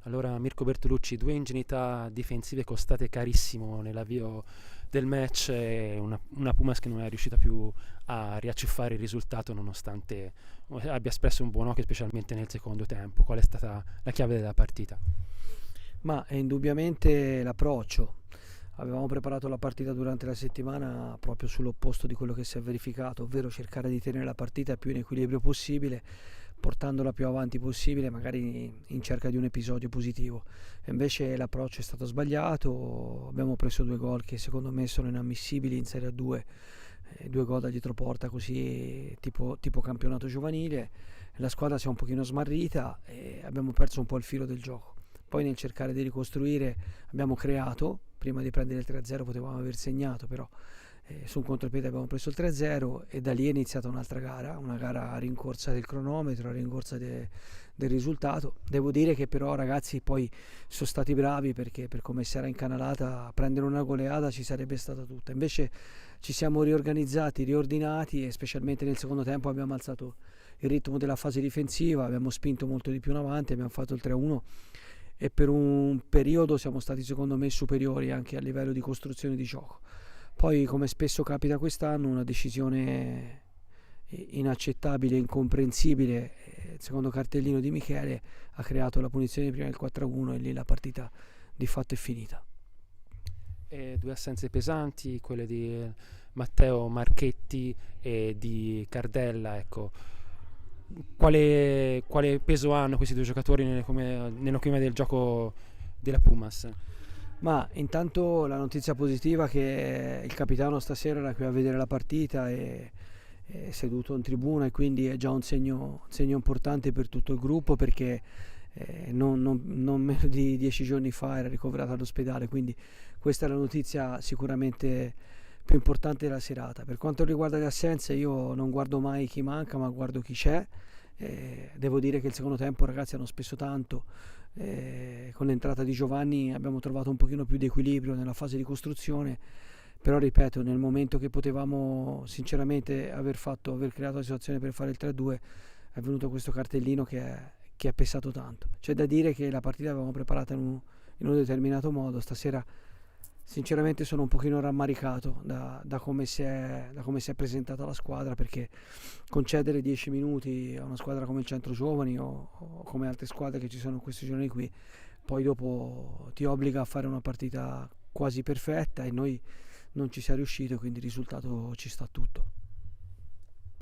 Allora, Mirko Bertolucci, due ingenuità difensive costate carissimo nell'avvio del match e una Pumas che non è riuscita più a riacciuffare il risultato nonostante abbia espresso un buon occhio, specialmente nel secondo tempo. Qual è stata la chiave della partita? Ma è indubbiamente l'approccio. Avevamo preparato la partita durante la settimana proprio sull'opposto di quello che si è verificato, ovvero cercare di tenere la partita più in equilibrio possibile, portandola più avanti possibile, magari in cerca di un episodio positivo. E invece l'approccio è stato sbagliato, abbiamo preso due gol che secondo me sono inammissibili in Serie A2, due gol da dietro porta così tipo campionato giovanile. La squadra si è un pochino smarrita e abbiamo perso un po' il filo del gioco. Poi nel cercare di ricostruire abbiamo creato, prima di prendere il 3-0 potevamo aver segnato, però su un contropiede abbiamo preso il 3-0 e da lì è iniziata un'altra gara, una gara a rincorsa del cronometro, a rincorsa del risultato. Devo dire che però ragazzi poi sono stati bravi, perché per come si era incanalata prendere una goleada ci sarebbe stata tutta. Invece ci siamo riorganizzati, riordinati e specialmente nel secondo tempo abbiamo alzato il ritmo della fase difensiva, abbiamo spinto molto di più in avanti, abbiamo fatto il 3-1 e per un periodo siamo stati secondo me superiori anche a livello di costruzione di gioco. Poi, come spesso capita quest'anno, una decisione inaccettabile, incomprensibile, il secondo cartellino di Michele ha creato la punizione prima del 4-1 e lì la partita di fatto è finita. E due assenze pesanti, quelle di Matteo Marchetti e di Cardella, ecco. Quale peso hanno questi due giocatori nell'economia del gioco della Pumas? Ma intanto la notizia positiva è che il capitano stasera era qui a vedere la partita e è seduto in tribuna, e quindi è già un segno importante per tutto il gruppo, perché non meno di 10 giorni fa era ricoverato all'ospedale, quindi questa è la notizia sicuramente più importante della serata. Per quanto riguarda le assenze, io non guardo mai chi manca, ma guardo chi c'è. Devo dire che il secondo tempo ragazzi hanno speso tanto, con l'entrata di Giovanni abbiamo trovato un pochino più di equilibrio nella fase di costruzione, però ripeto, nel momento che potevamo sinceramente aver creato la situazione per fare il 3-2 è venuto questo cartellino che è pesato tanto. C'è da dire che la partita l'avevamo preparata in un determinato modo. Stasera sinceramente sono un pochino rammaricato da come si è presentata la squadra, perché concedere 10 minuti a una squadra come il Centro Giovani o come altre squadre che ci sono in questi giorni qui, poi dopo ti obbliga a fare una partita quasi perfetta, e noi non ci siamo riusciti, quindi il risultato ci sta tutto.